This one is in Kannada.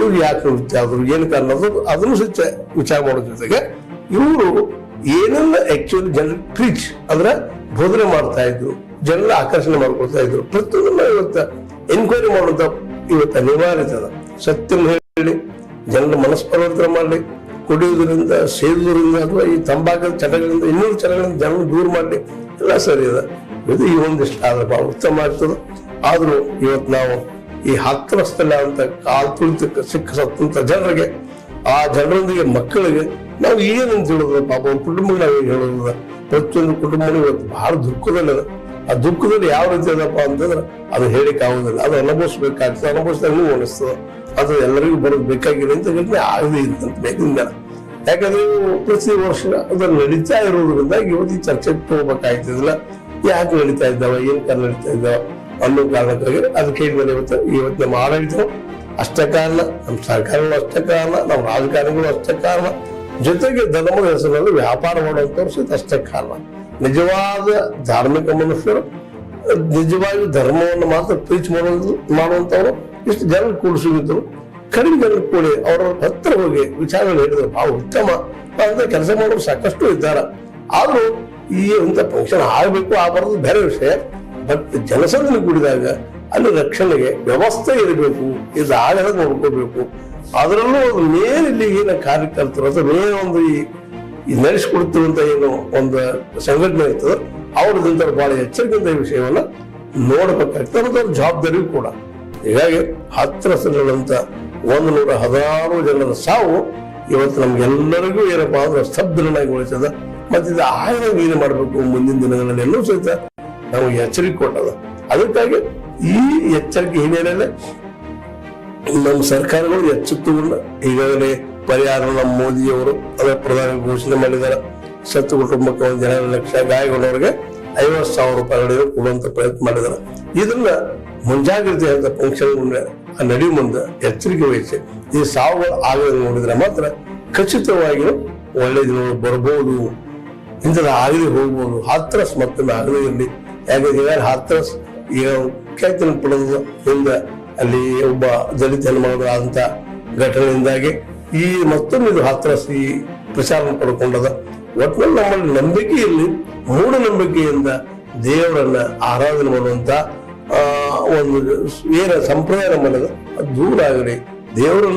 ಇವ್ರು ಯಾಕೆ ನೃತ್ಯ ಆದ್ರು ಏನು ಕಾರಣ ಅದನ್ನು ಸಹಿತ ವಿಚಾರ ಮಾಡೋ ಜೊತೆಗೆ ಇವರು ಏನೆಲ್ಲ ಆಕ್ಚುಲಿ ಜನರಿಗೆ ಪ್ರೀಚ್ ಅಂದ್ರೆ ಬೋಧನೆ ಮಾಡ್ತಾ ಇದ್ರು, ಜನರ ಆಕರ್ಷಣೆ ಮಾಡ್ಕೊಳ್ತಾ ಇದ್ರು. ಪ್ರತಿಯೊಂದನ್ನ ಇವತ್ತ ಎನ್ಕ್ವೈರಿ ಮಾಡುವಂತ ಇವತ್ತು ಅನಿವಾರ್ಯತೆ ಅದ. ಸತ್ಯನ ಹೇಳಿ ಜನರ ಮನಸ್ಪರಿವರ್ತನೆ ಮಾಡಲಿ, ಕುಡಿಯುವುದರಿಂದ ಸೇದುವುದರಿಂದ ಅಥವಾ ಈ ತಂಬಾಕದ ಚಟಗಳಿಂದ ಇನ್ನೊಂದು ಚಟಗಳಿಂದ ಜನರು ದೂರ ಮಾಡಲಿ, ಎಲ್ಲ ಸರಿ ಅದ. ಇದು ಈ ಒಂದಿಷ್ಟು ಆದ್ರೆ ಬಹಳ ಉತ್ತಮ ಆಗ್ತದೆ. ಆದ್ರೂ ಇವತ್ತು ನಾವು ಈ ಹತ್ತರಸ್ತಲ್ಲ ಅಂತ ಕಾಲ್ ತುಳಿತಕ್ಕೆ ಸಿಕ್ಕ ಜನರಿಗೆ, ಆ ಜನರೊಂದಿಗೆ ಮಕ್ಕಳಿಗೆ ನಾವು ಏನಂತ ಹೇಳೋದು, ಪಾಪ ಒಂದು ಕುಟುಂಬಕ್ಕೆ ನಾವು ಏನು ಹೇಳೋದ, ಪ್ರತಿಯೊಂದು ಕುಟುಂಬಗಳು ಇವತ್ತು ಬಹಳ ದುಃಖದಲ್ಲಿದೆ. ಆ ದುಃಖದಲ್ಲಿ ಯಾವ ರೀತಿ ಅದಪ್ಪ ಅಂತಂದ್ರೆ ಅದು ಹೇಳಿಕ್ ಆಗೋದಿಲ್ಲ, ಅದು ಅನುಭವಿಸ್ಬೇಕಾಗ್ತದೆ. ಅನುಭವಿಸಿದಾಗ ನೀವು ಅನಿಸ್ತದೆ ಅದು ಎಲ್ಲರಿಗೂ ಬರೋದು ಬೇಕಾಗಿಲ್ಲ ಅಂತ ಹೇಳಿ ಆಗದೆ ಇತ್ತಂತ ಬೇಕಿಂದ. ಯಾಕಂದ್ರೆ ಪ್ರತಿ ವರ್ಷ ಅದನ್ನು ನಡೀತಾ ಇರೋದ್ರಿಂದ ಇವತ್ತು ಈ ಚರ್ಚೆ ತಗೋಬೇಕಾಗ್ತದಿಲ್ಲ. ಯಾಕೆ ನಡೀತಾ ಇದ್ದಾವ, ಏನ್ ಕಾರಣ ನಡೀತಾ ಇದ್ದಾವ ಅನ್ನೋ ಕಾರಣಕ್ಕಾಗಿ ಅದಕ್ಕೆ ಹೇಳಿದ್ರೆ ಇವತ್ತು ನಮ್ಮ ಆಡಳಿತ ಅಷ್ಟೇ ಕಾರಣ, ನಮ್ಮ ಸರ್ಕಾರಗಳು ಅಷ್ಟೇ ಕಾರಣ, ನಮ್ಮ ರಾಜಕಾರಣಿಗಳು ಅಷ್ಟೇ ಕಾರಣ, ಜೊತೆಗೆ ಧರ್ಮದ ಹೆಸರಲ್ಲಿ ವ್ಯಾಪಾರ ಮಾಡುವಂತವ್ರು ಸಹಿತ ಅಷ್ಟೇ ಕಾರಣ. ನಿಜವಾದ ಧಾರ್ಮಿಕ ಮನುಷ್ಯರು, ನಿಜವಾಗಿ ಧರ್ಮವನ್ನು ಮಾತ್ರ ಪ್ರೀಚ್ ಮಾಡುವಂತವ್ರು ಇಷ್ಟು ಜನ ಕೂಡಿಸಿದ್ರು, ಕಡಿಮೆ ಜನ ಕೂಡಿ ಅವರ ಹತ್ರ ಹೋಗಿ ವಿಚಾರಗಳು ಹೇಳಿದ್ರು ಬಹಳ ಉತ್ತಮ ಅಂತ ಕೆಲಸ ಮಾಡೋರು ಸಾಕಷ್ಟು ಇದ್ದಾರೆ. ಆದ್ರೂ ಈ ಇಂಥ ಫಂಕ್ಷನ್ ಆಗ್ಬೇಕು ಆಗಬಾರ್ದು ಬೇರೆ ವಿಷಯ. ಬಟ್ ಜನಸಂದಣಿ ಕೂಡಿದಾಗ ಅಲ್ಲಿ ರಕ್ಷಣೆಗೆ ವ್ಯವಸ್ಥೆ ಇರಬೇಕು, ಇದು ಆಗದ ನೋಡ್ಕೋಬೇಕು. ಅದರಲ್ಲೂ ಒಂದು ಮೇನ್ ಇಲ್ಲಿ ಏನ ಕಾರ್ಯಕರ್ತರು ಅಥವಾ ಮೇನ್ ಒಂದು ಈ ನಡೆಸಿಕೊಡ್ತಿರುವಂತ ಏನು ಒಂದು ಸಂಘಟನೆ ಇರ್ತದೆ ಅವ್ರದಿಂದ ಬಹಳ ಎಚ್ಚರಿಕೆಯಿಂದ ಈ ವಿಷಯವನ್ನ ನೋಡ್ಬೇಕಾಗ್ತದೆ. ಮತ್ತು ಅವ್ರ ಜವಾಬ್ದಾರಿಯೂ ಕೂಡ. ಹೀಗಾಗಿ ಹತ್ತರಸಗಳಂತ 116 ಜನರ ಸಾವು ಇವತ್ತು ನಮ್ಗೆಲ್ಲರಿಗೂ ಏನಪ್ಪಾ ಅಂದ್ರೆ ಸ್ತಬ್ಧನಾಗಿಗೊಳಿಸದ. ಮತ್ತೆ ಇದು ಆಗದಾಗ ಏನು ಮಾಡ್ಬೇಕು ಮುಂದಿನ ದಿನಗಳಲ್ಲಿ ಎಲ್ಲೂ ಸಹಿತ ನಮಗೆ ಎಚ್ಚರಿಕೆ ಕೊಟ್ಟದ. ಅದಕ್ಕಾಗಿ ಈ ಎಚ್ಚರಿಕೆ ಹಿನ್ನೆಲೆಯಲ್ಲಿ ನಮ್ಮ ಸರ್ಕಾರಗಳು ಎಚ್ಚೆತ್ತುಕೊಂಡು ಈಗಾಗಲೇ ಪರಿಹಾರ ನಮ್ಮ ಮೋದಿಯವರು ಅದರ ಪ್ರಧಾನಿ ಘೋಷಣೆ ಮಾಡಿದ್ದಾರೆ. ಸತ್ತು ಕುಟುಂಬಕ್ಕೆ 1 ಲಕ್ಷ, ಗಾಯಗೊಂಡವರಿಗೆ 50,000 ರೂಪಾಯಿಗಳನ್ನು ಕೊಡುವಂತ ಪ್ರಯತ್ನ ಮಾಡಿದ್ದಾರೆ. ಇದನ್ನ ಮುಂಜಾಗ್ರತೆ ಅಂತ ಫಂಕ್ಷನ್ ನಡಿ ಮುಂದೆ ಎಚ್ಚರಿಕೆ ವಹಿಸಿ ಈ ಸಾವುಗಳು ಆಗದೆ ನೋಡಿದ್ರೆ ಮಾತ್ರ ಖಚಿತವಾಗಿ ಒಳ್ಳೆ ದಿನಗಳು ಬರ್ಬೋದು, ಇಂಥದ್ದು ಆಗದೆ ಹೋಗ್ಬೋದು. ಹಾತ್ರಸ್ ಮತ್ತೊಮ್ಮೆ ಆಗದೇ ಇರಲಿ. ಯಾಕಂದ್ರೆ ಹಾತ್ರಸ್ ಈಗ ಖ್ಯಾತಿನ ಪಡೆದ ಹಿಂದೆ ಅಲ್ಲಿ ಒಬ್ಬ ದಲಿತ ಹೆಣ್ಮಗಳು ಆದಂತ ಘಟನೆಯಿಂದಾಗಿ ಈ ಮತ್ತೊಮ್ಮೆ ಇದು ಹಾತ್ರಸ್ ಈ ಪ್ರಚಾರ ಪಡ್ಕೊಂಡದ. ಒಟ್ಟಿನಲ್ಲಿ ನಮ್ಮಲ್ಲಿ ನಂಬಿಕೆಯಲ್ಲಿ ಮೂಢನಂಬಿಕೆಯಿಂದ ದೇವರನ್ನ ಆರಾಧನೆ ಮಾಡುವಂತ ಒಂದು ಏನ ಸಂಪ್ರದಾಯ ನಮ್ಮಲ್ಲದ ಅದು ದೂರ ಆಗಲಿ. ದೇವರನ್ನ